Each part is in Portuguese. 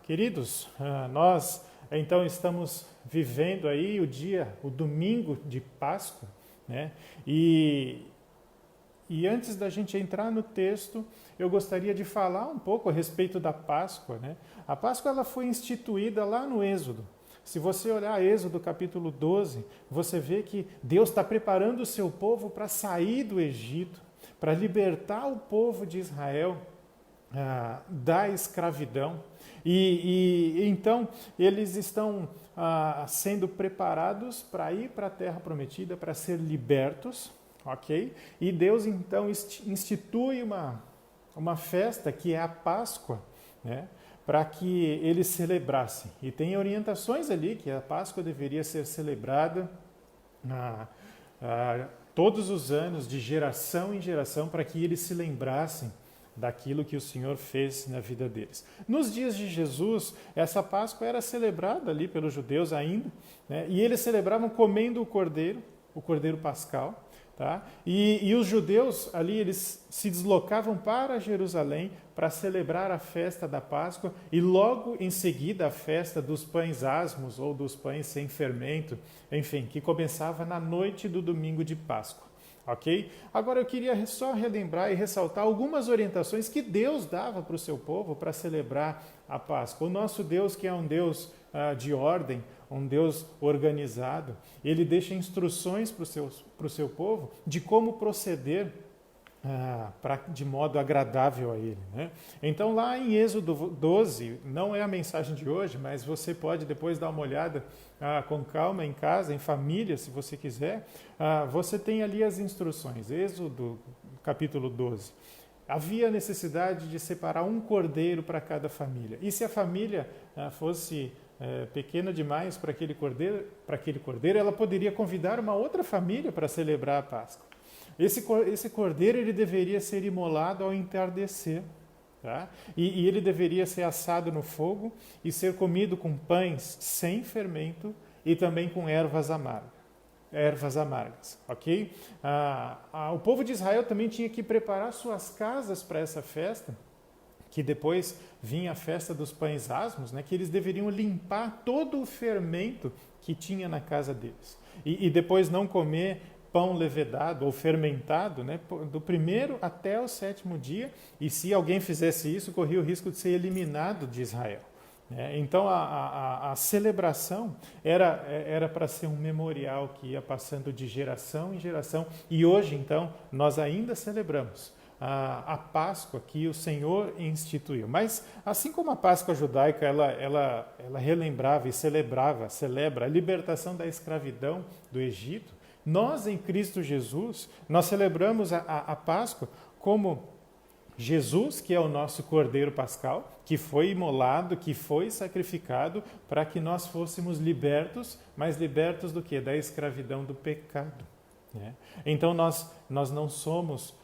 Queridos, nós então estamos vivendo aí o domingo de Páscoa, né? E antes da gente entrar no texto, eu gostaria de falar um pouco a respeito da Páscoa, né? A Páscoa ela foi instituída lá no Êxodo. Se você olhar Êxodo capítulo 12, você vê que Deus está preparando o seu povo para sair do Egito, para libertar o povo de Israel da escravidão. E então eles estão sendo preparados para ir para a terra prometida, para ser libertos, ok? E Deus então institui uma festa que é a Páscoa, né? Para que eles celebrassem. E tem orientações ali que a Páscoa deveria ser celebrada todos os anos, de geração em geração, para que eles se lembrassem daquilo que o Senhor fez na vida deles. Nos dias de Jesus, essa Páscoa era celebrada ali pelos judeus ainda, né? E eles celebravam comendo o cordeiro pascal, tá? E os judeus ali, eles se deslocavam para Jerusalém para celebrar a festa da Páscoa e logo em seguida a festa dos pães asmos ou dos pães sem fermento, enfim, que começava na noite do domingo de Páscoa. Ok? Agora eu queria só relembrar e ressaltar algumas orientações que Deus dava para o seu povo para celebrar a Páscoa. O nosso Deus, que é um Deus de ordem, um Deus organizado, ele deixa instruções para o seu povo de como proceder de modo agradável a ele, né? Então lá em Êxodo 12, não é a mensagem de hoje, mas você pode depois dar uma olhada com calma em casa, em família, se você quiser. Você tem ali as instruções, Êxodo capítulo 12. Havia necessidade de separar um cordeiro para cada família. E se a família fosse pequena demais para aquele cordeiro, ela poderia convidar uma outra família para celebrar a Páscoa. Esse cordeiro ele deveria ser imolado ao entardecer, tá? E ele deveria ser assado no fogo e ser comido com pães sem fermento e também com ervas amargas, ok? O povo de Israel também tinha que preparar suas casas para essa festa, que depois vinha a festa dos pães asmos, né, que eles deveriam limpar todo o fermento que tinha na casa deles. E depois não comer pão levedado ou fermentado, né, do primeiro até o sétimo dia, e se alguém fizesse isso, corria o risco de ser eliminado de Israel. Então a celebração era para ser um memorial que ia passando de geração em geração, e hoje então nós ainda celebramos a Páscoa que o Senhor instituiu. Mas assim como a Páscoa judaica ela relembrava e celebra a libertação da escravidão do Egito, nós em Cristo Jesus, nós celebramos a Páscoa como Jesus, que é o nosso Cordeiro Pascal, que foi imolado, que foi sacrificado para que nós fôssemos libertos, mas libertos do quê? Da escravidão do pecado, né? Então nós não somos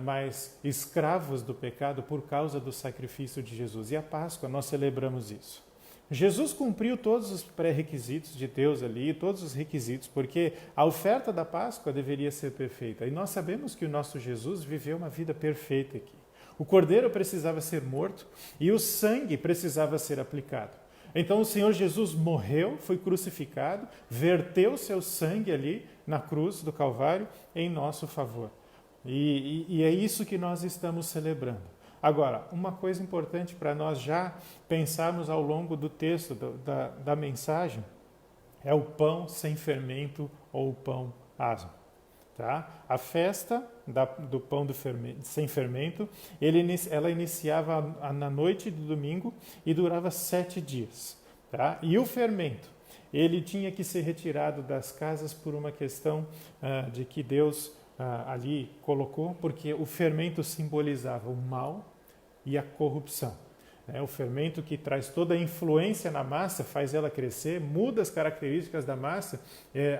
mais escravos do pecado por causa do sacrifício de Jesus. E a Páscoa, nós celebramos isso. Jesus cumpriu todos os pré-requisitos de Deus ali, todos os requisitos, porque a oferta da Páscoa deveria ser perfeita. E nós sabemos que o nosso Jesus viveu uma vida perfeita aqui. O cordeiro precisava ser morto e o sangue precisava ser aplicado. Então o Senhor Jesus morreu, foi crucificado, verteu seu sangue ali na cruz do Calvário em nosso favor. E é isso que nós estamos celebrando. Agora, uma coisa importante para nós já pensarmos ao longo do texto, da mensagem, é o pão sem fermento ou o pão asmo. Tá? A festa do pão sem fermento, ela iniciava na noite do domingo e durava 7 dias. Tá? E o fermento, ele tinha que ser retirado das casas por uma questão de que Deus ali colocou, porque o fermento simbolizava o mal e a corrupção. O fermento que traz toda a influência na massa, faz ela crescer, muda as características da massa,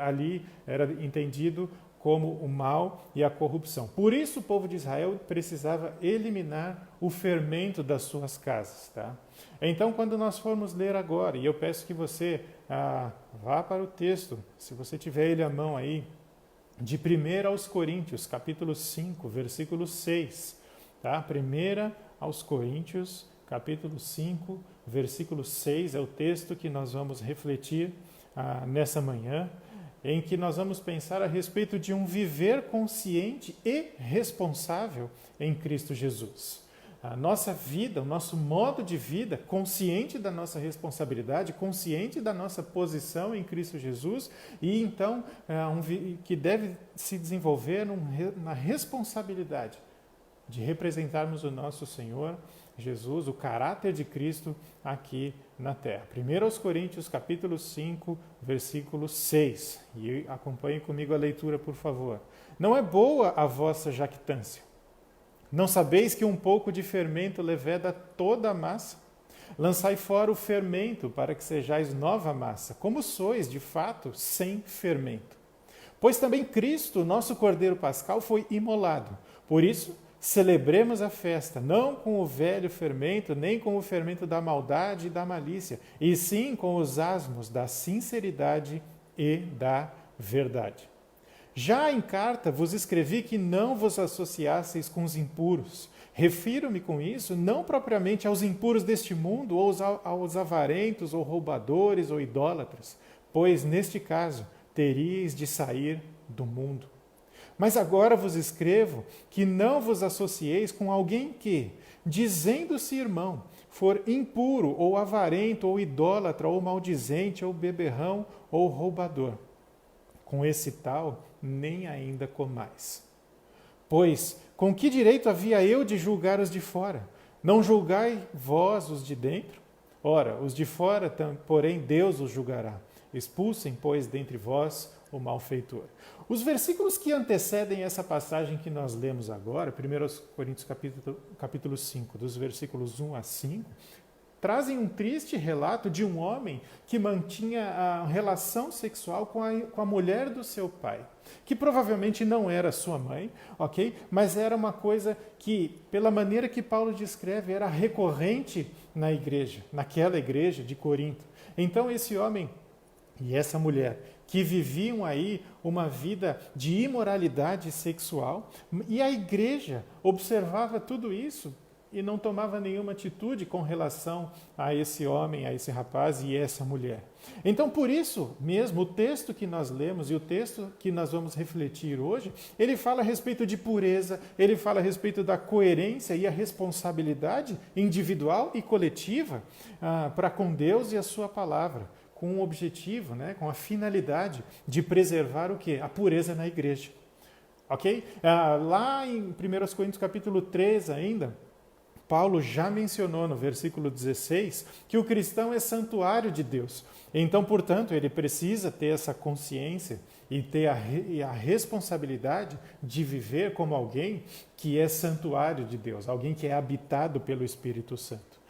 ali era entendido como o mal e a corrupção. Por isso o povo de Israel precisava eliminar o fermento das suas casas. Tá? Então, quando nós formos ler agora, e eu peço que você vá para o texto, se você tiver ele à mão aí, de 1 aos Coríntios, capítulo 5, versículo 6. Tá? 1 aos Coríntios, capítulo 5, versículo 6, é o texto que nós vamos refletir nessa manhã, em que nós vamos pensar a respeito de um viver consciente e responsável em Cristo Jesus. A nossa vida, o nosso modo de vida, consciente da nossa responsabilidade, consciente da nossa posição em Cristo Jesus, e então que deve se desenvolver na responsabilidade de representarmos o nosso Senhor Jesus, o caráter de Cristo aqui na terra. 1 Coríntios capítulo 5, versículo 6. E acompanhe comigo a leitura, por favor. Não é boa a vossa jactância. Não sabeis que um pouco de fermento leveda toda a massa? Lançai fora o fermento, para que sejais nova massa, como sois, de fato, sem fermento. Pois também Cristo, nosso Cordeiro Pascal, foi imolado. Por isso, celebremos a festa, não com o velho fermento, nem com o fermento da maldade e da malícia, e sim com os asmos da sinceridade e da verdade. Já em carta vos escrevi que não vos associasseis com os impuros. Refiro-me com isso não propriamente aos impuros deste mundo, ou aos avarentos, ou roubadores, ou idólatras, pois neste caso teríeis de sair do mundo. Mas agora vos escrevo que não vos associeis com alguém que, dizendo-se irmão, for impuro, ou avarento, ou idólatra, ou maldizente, ou beberrão, ou roubador. Com esse tal, nem ainda comais. Pois, com que direito havia eu de julgar os de fora? Não julgai vós os de dentro? Ora, os de fora, porém, Deus os julgará. Expulsem, pois, dentre vós o malfeitor. Os versículos que antecedem essa passagem que nós lemos agora, 1 Coríntios capítulo 5, dos versículos 1 a 5, trazem um triste relato de um homem que mantinha a relação sexual com a mulher do seu pai, que provavelmente não era sua mãe, ok? Mas era uma coisa que, pela maneira que Paulo descreve, era recorrente na igreja, naquela igreja de Corinto. Então esse homem e essa mulher que viviam aí uma vida de imoralidade sexual, e a igreja observava tudo isso e não tomava nenhuma atitude com relação a esse homem, a esse rapaz e essa mulher. Então, por isso mesmo, o texto que nós lemos e o texto que nós vamos refletir hoje, ele fala a respeito de pureza, ele fala a respeito da coerência e a responsabilidade individual e coletiva para com Deus e a sua palavra, com o objetivo, com a finalidade de preservar o quê? A pureza na igreja. Ok? Lá em 1 Coríntios capítulo 3 ainda, Paulo já mencionou no versículo 16 que o cristão é santuário de Deus. Então, portanto, ele precisa ter essa consciência e ter a responsabilidade de viver como alguém que é santuário de Deus, alguém que é habitado pelo Espírito Santo.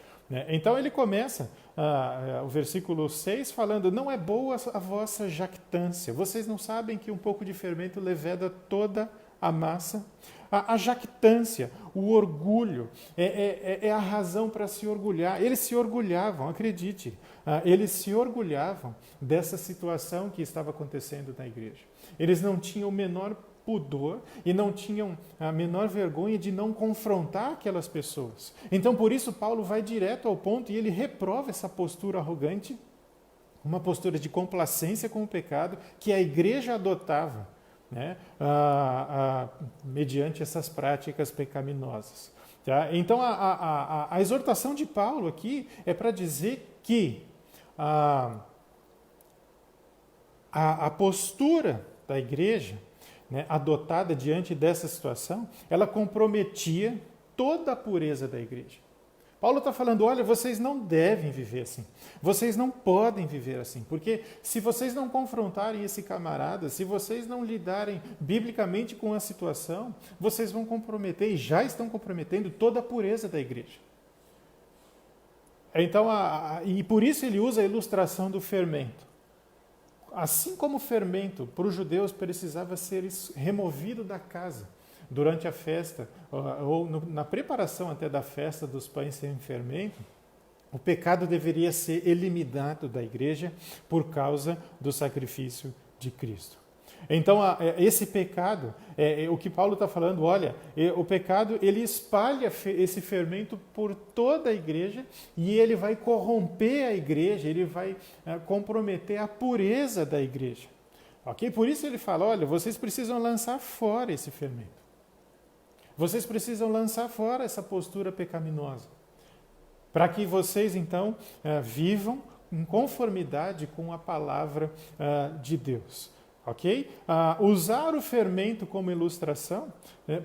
Então ele começa o versículo 6 falando: não é boa a vossa jactância. Vocês não sabem que um pouco de fermento leveda toda a massa? A jactância, o orgulho, é a razão para se orgulhar. Eles se orgulhavam, acredite, eles se orgulhavam dessa situação que estava acontecendo na igreja. Eles não tinham o menor pudor e não tinham a menor vergonha de não confrontar aquelas pessoas. Então, por isso, Paulo vai direto ao ponto e ele reprova essa postura arrogante, uma postura de complacência com o pecado que a igreja adotava, mediante essas práticas pecaminosas. Tá? Então, a exortação de Paulo aqui é para dizer que a postura da igreja, adotada diante dessa situação, ela comprometia toda a pureza da igreja. Paulo está falando, olha, vocês não devem viver assim, vocês não podem viver assim, porque se vocês não confrontarem esse camarada, se vocês não lidarem biblicamente com a situação, vocês vão comprometer, e já estão comprometendo, toda a pureza da igreja. Então, e por isso ele usa a ilustração do fermento. Assim como o fermento para os judeus precisava ser removido da casa durante a festa, ou na preparação até da festa dos pães sem fermento, o pecado deveria ser eliminado da igreja por causa do sacrifício de Cristo. Então, esse pecado, o que Paulo está falando, olha, o pecado, ele espalha esse fermento por toda a igreja e ele vai corromper a igreja, ele vai comprometer a pureza da igreja. Ok? Por isso ele fala, olha, vocês precisam lançar fora esse fermento. Vocês precisam lançar fora essa postura pecaminosa. Para que vocês, então, vivam em conformidade com a palavra de Deus. Ok? Usar o fermento como ilustração,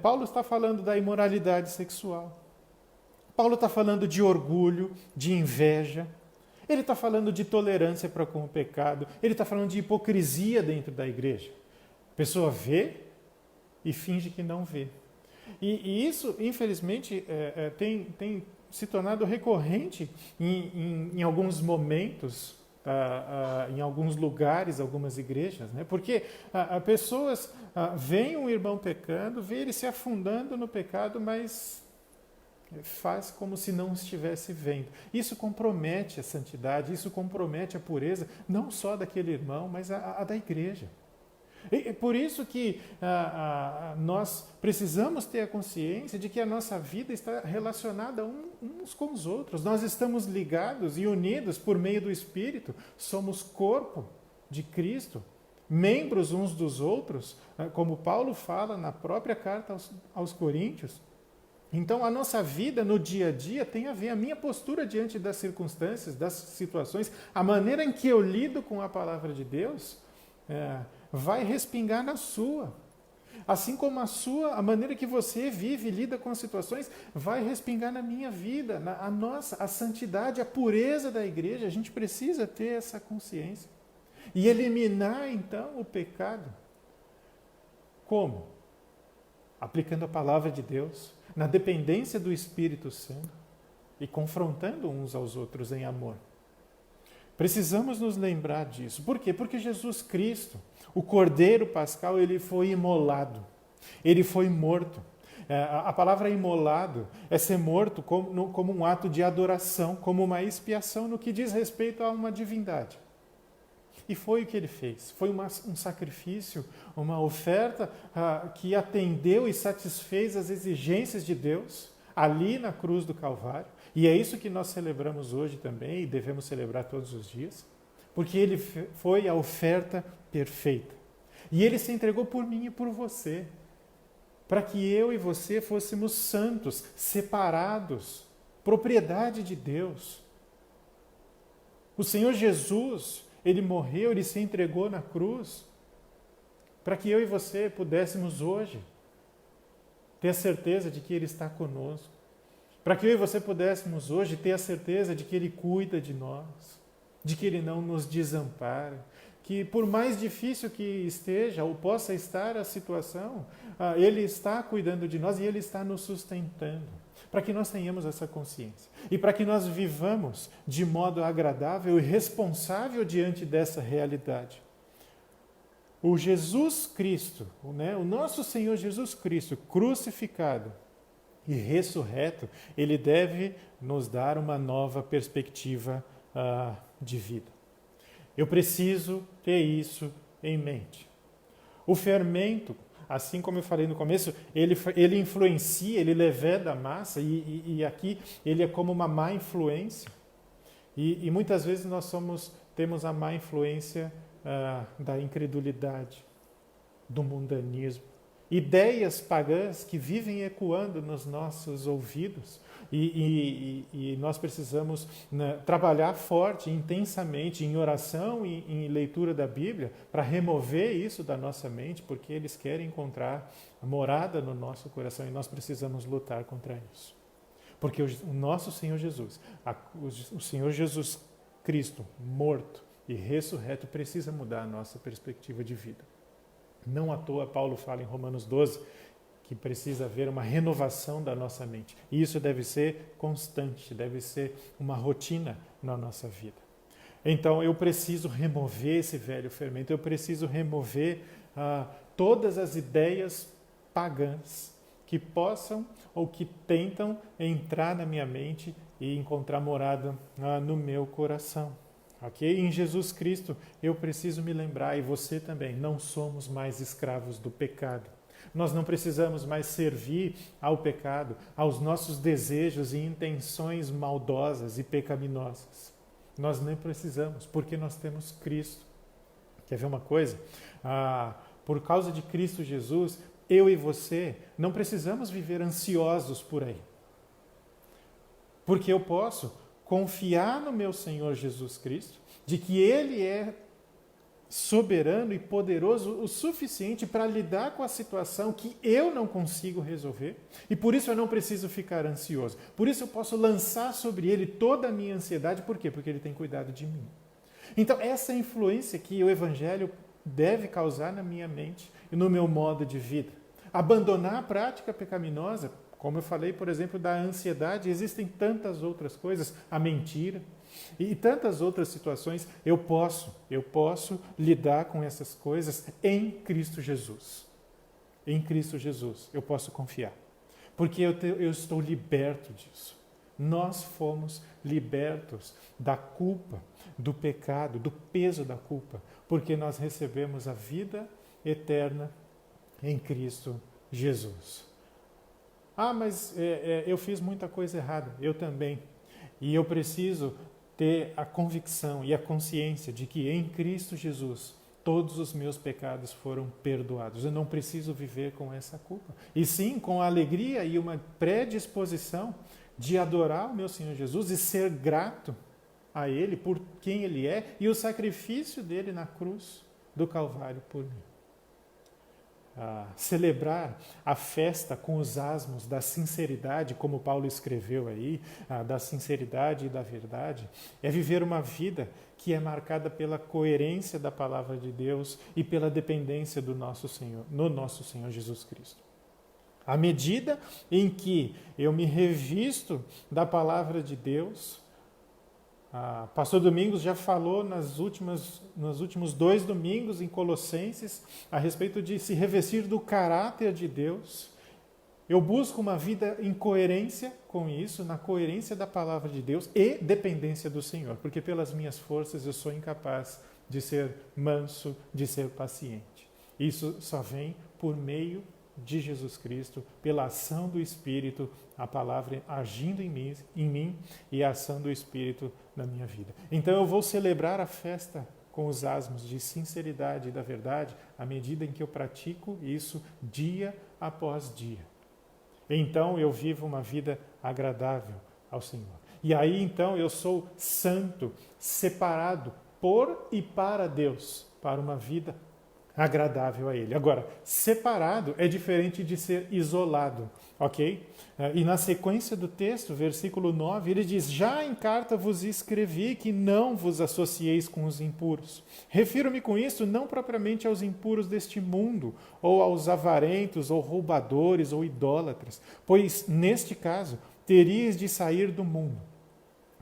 Paulo está falando da imoralidade sexual. Paulo está falando de orgulho, de inveja. Ele está falando de tolerância para com o pecado. Ele está falando de hipocrisia dentro da igreja. A pessoa vê e finge que não vê. E isso, infelizmente, tem se tornado recorrente em alguns momentos, em alguns lugares, algumas igrejas, né? Porque pessoas veem um irmão pecando, vê ele se afundando no pecado, mas faz como se não estivesse vendo. Isso compromete a santidade, isso compromete a pureza, não só daquele irmão, mas a da igreja. É por isso que nós precisamos ter a consciência de que a nossa vida está relacionada uns com os outros. Nós estamos ligados e unidos por meio do Espírito. Somos corpo de Cristo, membros uns dos outros, como Paulo fala na própria carta aos Coríntios. Então, a nossa vida no dia a dia tem a ver, a minha postura diante das circunstâncias, das situações, a maneira em que eu lido com a palavra de Deus, vai respingar na sua. Assim como a maneira que você vive e lida com as situações, vai respingar na minha vida, a santidade, a pureza da igreja. A gente precisa ter essa consciência. E eliminar, então, o pecado. Como? Aplicando a palavra de Deus, na dependência do Espírito Santo e confrontando uns aos outros em amor. Precisamos nos lembrar disso. Por quê? Porque Jesus Cristo, o Cordeiro Pascal, ele foi imolado. Ele foi morto. A palavra imolado é ser morto como um ato de adoração, como uma expiação no que diz respeito a uma divindade. E foi o que ele fez. Foi um sacrifício, uma oferta que atendeu e satisfez as exigências de Deus ali na cruz do Calvário. E é isso que nós celebramos hoje também e devemos celebrar todos os dias, porque ele foi a oferta perfeita. E ele se entregou por mim e por você, para que eu e você fôssemos santos, separados, propriedade de Deus. O Senhor Jesus, ele morreu, ele se entregou na cruz, para que eu e você pudéssemos hoje ter a certeza de que ele está conosco. Para que eu e você pudéssemos hoje ter a certeza de que Ele cuida de nós, de que Ele não nos desampara, que por mais difícil que esteja ou possa estar a situação, Ele está cuidando de nós e Ele está nos sustentando, para que nós tenhamos essa consciência e para que nós vivamos de modo agradável e responsável diante dessa realidade. O Jesus Cristo, o nosso Senhor Jesus Cristo, crucificado e ressurreto, ele deve nos dar uma nova perspectiva de vida. Eu preciso ter isso em mente. O fermento, assim como eu falei no começo, ele influencia, ele leveda a massa e aqui ele é como uma má influência. E muitas vezes nós temos a má influência da incredulidade, do mundanismo. Ideias pagãs que vivem ecoando nos nossos ouvidos e nós precisamos trabalhar forte, intensamente, em oração e em leitura da Bíblia para remover isso da nossa mente, porque eles querem encontrar morada no nosso coração e nós precisamos lutar contra isso. Porque o nosso Senhor Jesus, o Senhor Jesus Cristo, morto e ressurreto, precisa mudar a nossa perspectiva de vida. Não à toa Paulo fala em Romanos 12 que precisa haver uma renovação da nossa mente. E isso deve ser constante, deve ser uma rotina na nossa vida. Então eu preciso remover esse velho fermento, eu preciso remover todas as ideias pagãs que possam ou que tentam entrar na minha mente e encontrar morada no meu coração. Ok? Em Jesus Cristo eu preciso me lembrar, e você também, não somos mais escravos do pecado. Nós não precisamos mais servir ao pecado, aos nossos desejos e intenções maldosas e pecaminosas. Nós nem precisamos, porque nós temos Cristo. Quer ver uma coisa? Por causa de Cristo Jesus, eu e você não precisamos viver ansiosos por aí. Porque eu posso confiar no meu Senhor Jesus Cristo, de que Ele é soberano e poderoso o suficiente para lidar com a situação que eu não consigo resolver, e por isso eu não preciso ficar ansioso. Por isso eu posso lançar sobre Ele toda a minha ansiedade. Por quê? Porque Ele tem cuidado de mim. Então, essa influência que o Evangelho deve causar na minha mente e no meu modo de vida. Abandonar a prática pecaminosa, como eu falei, por exemplo, da ansiedade, existem tantas outras coisas, a mentira e tantas outras situações. Eu posso lidar com essas coisas em Cristo Jesus. Em Cristo Jesus eu posso confiar, porque eu estou liberto disso. Nós fomos libertos da culpa, do pecado, do peso da culpa, porque nós recebemos a vida eterna em Cristo Jesus. Mas eu fiz muita coisa errada. Eu também. E eu preciso ter a convicção e a consciência de que em Cristo Jesus todos os meus pecados foram perdoados. Eu não preciso viver com essa culpa. E sim, com alegria e uma predisposição de adorar o meu Senhor Jesus e ser grato a Ele por quem Ele é e o sacrifício dele na cruz do Calvário por mim. Celebrar a festa com os asmos da sinceridade, como Paulo escreveu aí, da sinceridade e da verdade, é viver uma vida que é marcada pela coerência da palavra de Deus e pela dependência do nosso Senhor, no nosso Senhor Jesus Cristo. À medida em que eu me revisto da palavra de Deus, Pastor Domingos já falou nos últimos 2 domingos em Colossenses a respeito de se revestir do caráter de Deus. Eu busco uma vida em coerência com isso, na coerência da palavra de Deus e dependência do Senhor, porque pelas minhas forças eu sou incapaz de ser manso, de ser paciente. Isso só vem por meio de Jesus Cristo, pela ação do Espírito, a palavra agindo em mim e a ação do Espírito na minha vida. Então eu vou celebrar a festa com os asmos de sinceridade e da verdade à medida em que eu pratico isso dia após dia. Então eu vivo uma vida agradável ao Senhor. E aí então eu sou santo, separado por e para Deus, para uma vida agradável a Ele. Agora, separado é diferente de ser isolado, ok? E na sequência do texto, versículo 9, ele diz: já em carta vos escrevi que não vos associeis com os impuros. Refiro-me com isso não propriamente aos impuros deste mundo, ou aos avarentos, ou roubadores, ou idólatras, pois, neste caso, teríeis de sair do mundo.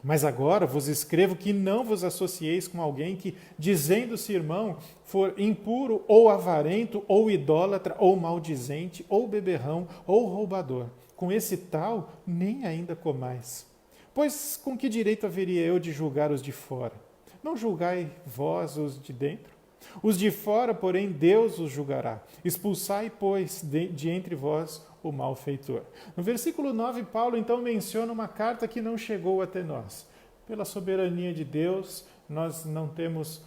Mas agora vos escrevo que não vos associeis com alguém que, dizendo-se irmão, for impuro, ou avarento, ou idólatra, ou maldizente, ou beberrão, ou roubador. Com esse tal, nem ainda comais. Pois com que direito haveria eu de julgar os de fora? Não julgai vós os de dentro? Os de fora, porém, Deus os julgará. Expulsai, pois, de entre vós o malfeitor. No versículo 9, Paulo então menciona uma carta que não chegou até nós. Pela soberania de Deus, nós não temos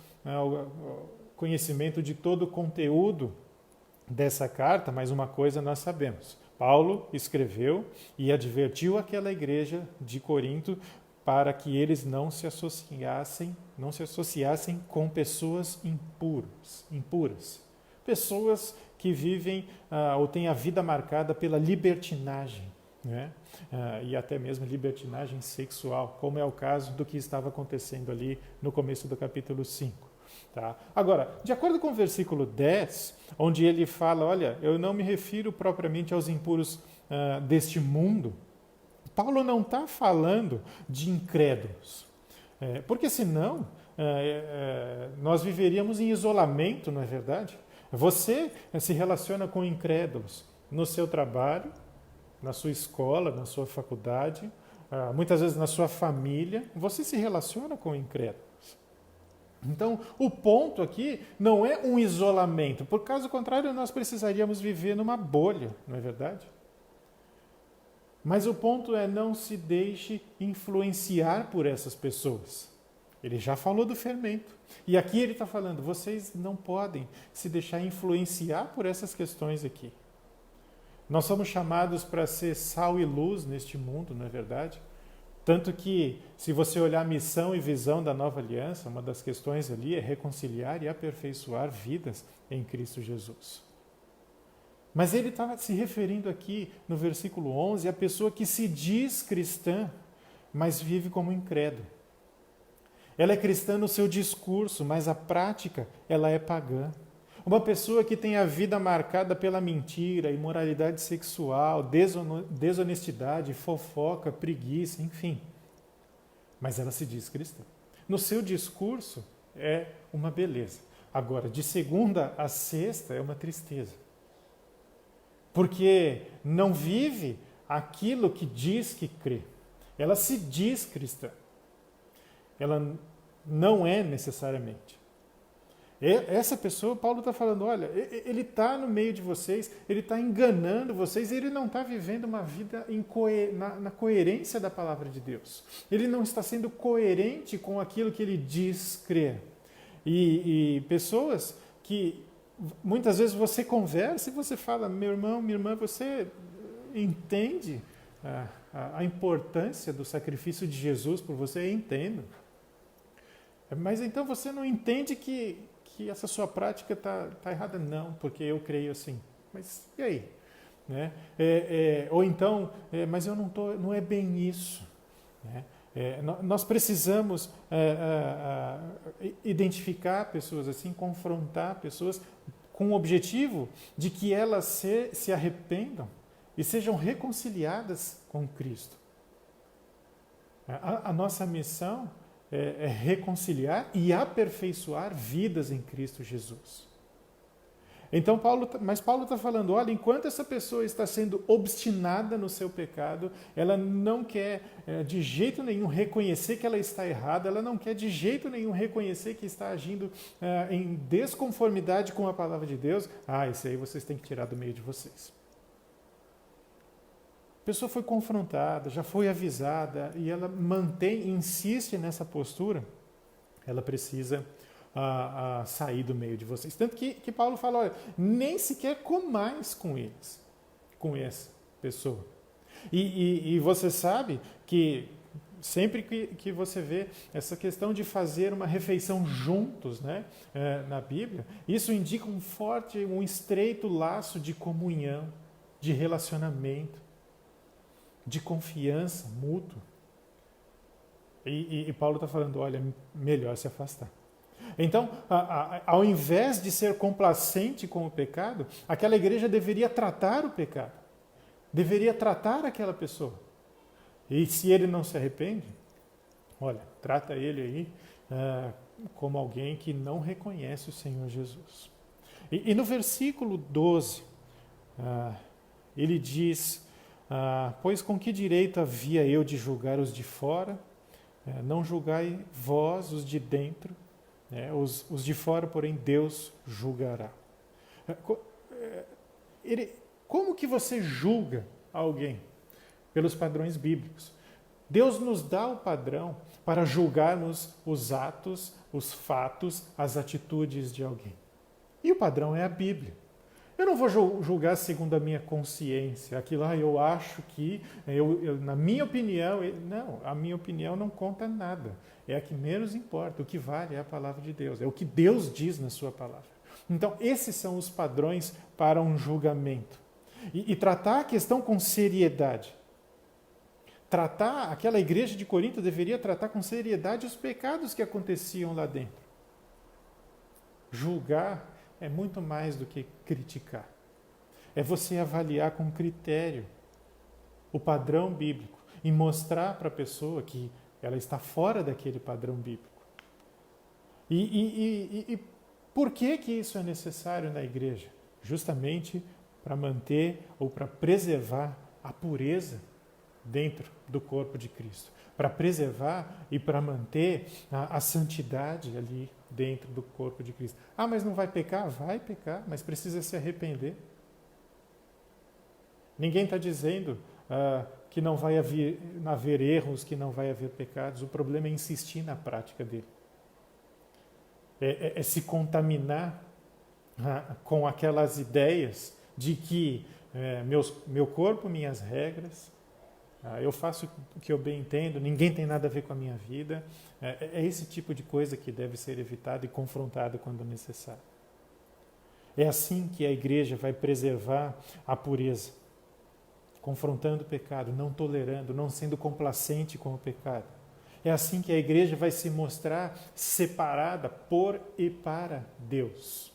conhecimento de todo o conteúdo dessa carta, mas uma coisa nós sabemos. Paulo escreveu e advertiu aquela igreja de Corinto para que eles não se associassem com pessoas impuras. Pessoas que vivem ou têm a vida marcada pela libertinagem, né? E até mesmo libertinagem sexual, como é o caso do que estava acontecendo ali no começo do capítulo 5. Tá? Agora, de acordo com o versículo 10, onde ele fala, olha, eu não me refiro propriamente aos impuros deste mundo, Paulo não está falando de incrédulos, porque senão nós viveríamos em isolamento, não é verdade? Você se relaciona com incrédulos no seu trabalho, na sua escola, na sua faculdade, muitas vezes na sua família. Você se relaciona com incrédulos. Então, o ponto aqui não é um isolamento, por caso contrário, nós precisaríamos viver numa bolha, não é verdade? Mas o ponto é não se deixe influenciar por essas pessoas. Ele já falou do fermento. E aqui ele está falando, vocês não podem se deixar influenciar por essas questões aqui. Nós somos chamados para ser sal e luz neste mundo, não é verdade? Tanto que, se você olhar a missão e visão da nova aliança, uma das questões ali é reconciliar e aperfeiçoar vidas em Cristo Jesus. Mas ele está se referindo aqui, no versículo 11, à pessoa que se diz cristã, mas vive como incrédulo. Ela é cristã no seu discurso, mas a prática, ela é pagã. Uma pessoa que tem a vida marcada pela mentira, imoralidade sexual, desonestidade, fofoca, preguiça, enfim. Mas ela se diz cristã. No seu discurso é uma beleza. Agora, de segunda a sexta é uma tristeza. Porque não vive aquilo que diz que crê. Ela se diz cristã. Ela não é necessariamente. Essa pessoa, Paulo está falando, olha, ele está no meio de vocês, ele está enganando vocês, ele não está vivendo uma vida na coerência da palavra de Deus. Ele não está sendo coerente com aquilo que ele diz crer. E pessoas que muitas vezes você conversa e você fala, meu irmão, minha irmã, você entende a importância do sacrifício de Jesus por você? Eu entendo. Mas então você não entende que essa sua prática está errada? Não, porque eu creio assim. Mas e aí? Né? Ou então, mas eu não é bem isso. Né? Nós precisamos identificar pessoas assim, confrontar pessoas com o objetivo de que elas se arrependam e sejam reconciliadas com Cristo. A nossa missão é reconciliar e aperfeiçoar vidas em Cristo Jesus. Então, Paulo está falando, olha, enquanto essa pessoa está sendo obstinada no seu pecado, ela não quer de jeito nenhum reconhecer que ela está errada, ela não quer de jeito nenhum reconhecer que está agindo em desconformidade com a palavra de Deus. Esse aí vocês têm que tirar do meio de vocês. A pessoa foi confrontada, já foi avisada e ela insiste nessa postura, ela precisa sair do meio de vocês. Tanto que Paulo fala, olha, nem sequer comais com eles, com essa pessoa. E você sabe que sempre que você vê essa questão de fazer uma refeição juntos, né, na Bíblia, isso indica um estreito laço de comunhão, de relacionamento, de confiança mútua. E Paulo está falando, olha, melhor se afastar. Então, ao invés de ser complacente com o pecado, aquela igreja deveria tratar o pecado, deveria tratar aquela pessoa. E se ele não se arrepende, olha, trata ele aí como alguém que não reconhece o Senhor Jesus. E no versículo 12, ele diz, pois com que direito havia eu de julgar os de fora? Não julgai vós os de dentro, os de fora, porém, Deus julgará. Como que você julga alguém? Pelos padrões bíblicos. Deus nos dá o padrão para julgarmos os atos, os fatos, as atitudes de alguém. E o padrão é a Bíblia. Eu não vou julgar segundo a minha consciência, aquilo eu acho que, na minha opinião, não, a minha opinião não conta nada. É a que menos importa, o que vale é a palavra de Deus, é o que Deus diz na sua palavra. Então, esses são os padrões para um julgamento. E tratar a questão com seriedade. Aquela igreja de Corinto deveria tratar com seriedade os pecados que aconteciam lá dentro. Julgar é muito mais do que criticar. É você avaliar com critério o padrão bíblico e mostrar para a pessoa que ela está fora daquele padrão bíblico. E por que isso é necessário na igreja? Justamente para manter ou para preservar a pureza dentro do corpo de Cristo. para preservar e para manter a santidade ali dentro do corpo de Cristo. Ah, mas não vai pecar? Vai pecar, mas precisa se arrepender. Ninguém está dizendo que não vai haver erros, que não vai haver pecados. O problema é insistir na prática dele. É se contaminar com aquelas ideias de que meu corpo, minhas regras, eu faço o que eu bem entendo, ninguém tem nada a ver com a minha vida. É esse tipo de coisa que deve ser evitado e confrontado quando necessário. É assim que a igreja vai preservar a pureza, confrontando o pecado, não tolerando, não sendo complacente com o pecado. É assim que a igreja vai se mostrar separada por e para Deus.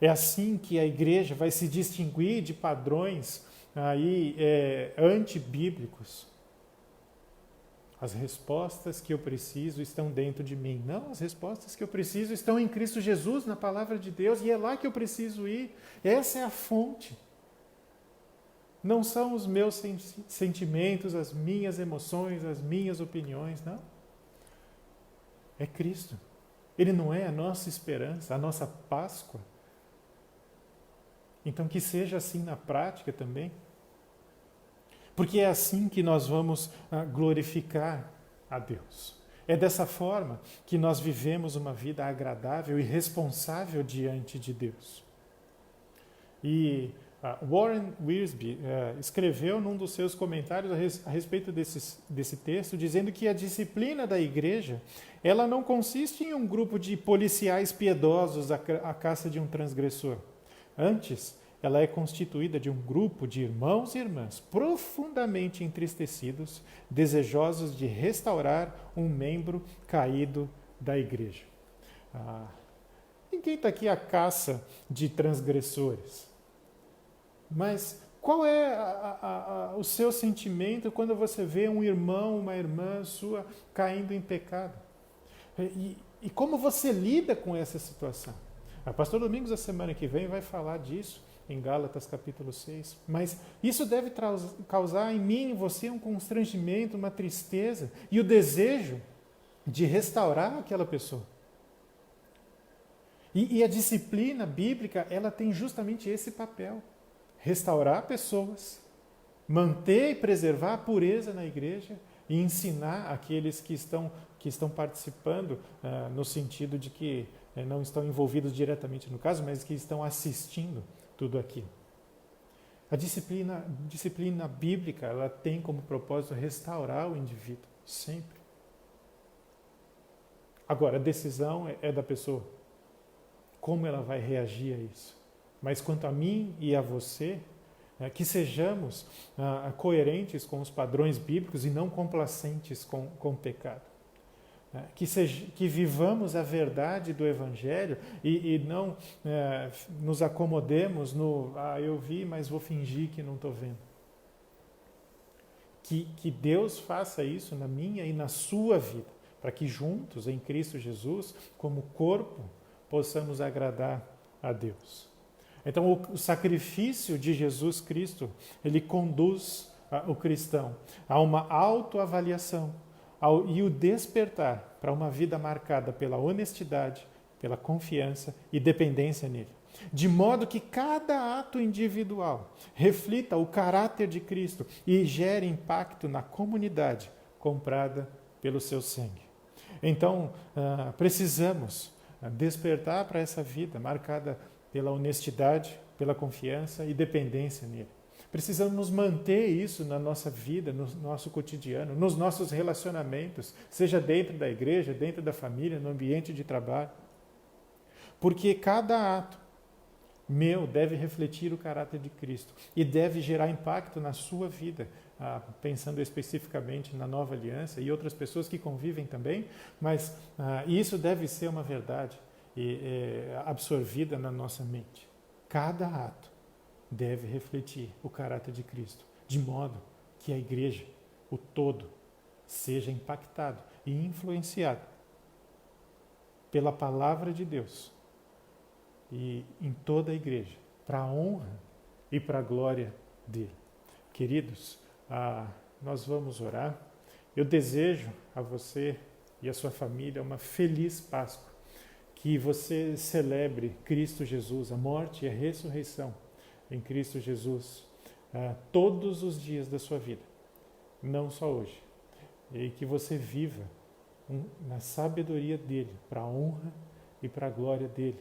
É assim que a igreja vai se distinguir de padrões antibíblicos. As respostas que eu preciso estão dentro de mim. Não, as respostas que eu preciso estão em Cristo Jesus, na palavra de Deus, e é lá que eu preciso ir. Essa é a fonte. Não são os meus sentimentos, as minhas emoções, as minhas opiniões, não. É Cristo. Ele não é a nossa esperança, a nossa Páscoa. Então que seja assim na prática também. Porque é assim que nós vamos glorificar a Deus. É dessa forma que nós vivemos uma vida agradável e responsável diante de Deus. E Warren Wiersbe escreveu num dos seus comentários a respeito desse texto, dizendo que a disciplina da igreja, ela não consiste em um grupo de policiais piedosos à caça de um transgressor. Antes, ela é constituída de um grupo de irmãos e irmãs profundamente entristecidos, desejosos de restaurar um membro caído da igreja. Ninguém está aqui à caça de transgressores. Mas qual é o seu sentimento quando você vê um irmão, uma irmã sua caindo em pecado? E como você lida com essa situação? O pastor Domingos, a semana que vem, vai falar disso em Gálatas capítulo 6. Mas isso deve causar em mim e em você um constrangimento, uma tristeza e o desejo de restaurar aquela pessoa. E a disciplina bíblica, ela tem justamente esse papel. Restaurar pessoas, manter e preservar a pureza na igreja e ensinar aqueles que estão participando, no sentido de que não estão envolvidos diretamente no caso, mas que estão assistindo tudo aquilo. A disciplina bíblica, ela tem como propósito restaurar o indivíduo, sempre. Agora, a decisão é da pessoa. Como ela vai reagir a isso? Mas quanto a mim e a você, que sejamos coerentes com os padrões bíblicos e não complacentes com o pecado. Que vivamos a verdade do Evangelho e não nos acomodemos no eu vi, mas vou fingir que não estou vendo. Que Deus faça isso na minha e na sua vida, para que juntos, em Cristo Jesus, como corpo, possamos agradar a Deus. Então, o sacrifício de Jesus Cristo, ele conduz o cristão a uma autoavaliação e o despertar para uma vida marcada pela honestidade, pela confiança e dependência nele. De modo que cada ato individual reflita o caráter de Cristo e gere impacto na comunidade comprada pelo seu sangue. Então, precisamos despertar para essa vida marcada pela honestidade, pela confiança e dependência nele. Precisamos manter isso na nossa vida, no nosso cotidiano, nos nossos relacionamentos, seja dentro da igreja, dentro da família, no ambiente de trabalho. Porque cada ato meu deve refletir o caráter de Cristo e deve gerar impacto na sua vida, pensando especificamente na nova aliança e outras pessoas que convivem também, mas isso deve ser uma verdade absorvida na nossa mente. Cada ato deve refletir o caráter de Cristo, de modo que a igreja, o todo, seja impactado e influenciado pela palavra de Deus e em toda a igreja, para a honra e para a glória dele. Queridos, nós vamos orar. Eu desejo a você e a sua família uma feliz Páscoa. Que você celebre Cristo Jesus, a morte e a ressurreição em Cristo Jesus, todos os dias da sua vida, não só hoje. E que você viva na sabedoria dele, para a honra e para a glória dele.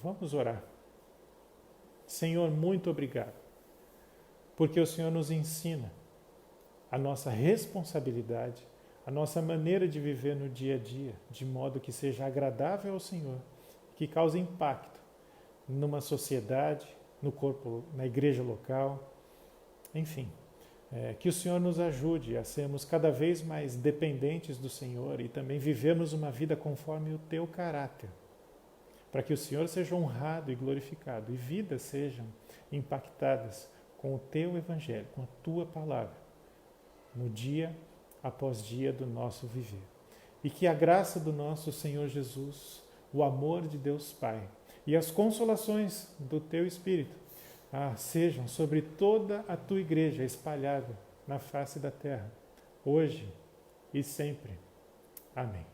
Vamos orar. Senhor, muito obrigado, porque o Senhor nos ensina a nossa responsabilidade, a nossa maneira de viver no dia a dia, de modo que seja agradável ao Senhor, que cause impacto numa sociedade, no corpo, na igreja local, enfim. Que o Senhor nos ajude a sermos cada vez mais dependentes do Senhor e também vivermos uma vida conforme o teu caráter, para que o Senhor seja honrado e glorificado e vidas sejam impactadas com o teu evangelho, com a tua palavra, no dia após dia do nosso viver. E que a graça do nosso Senhor Jesus, o amor de Deus Pai e as consolações do teu Espírito sejam sobre toda a tua igreja espalhada na face da terra, hoje e sempre. Amém.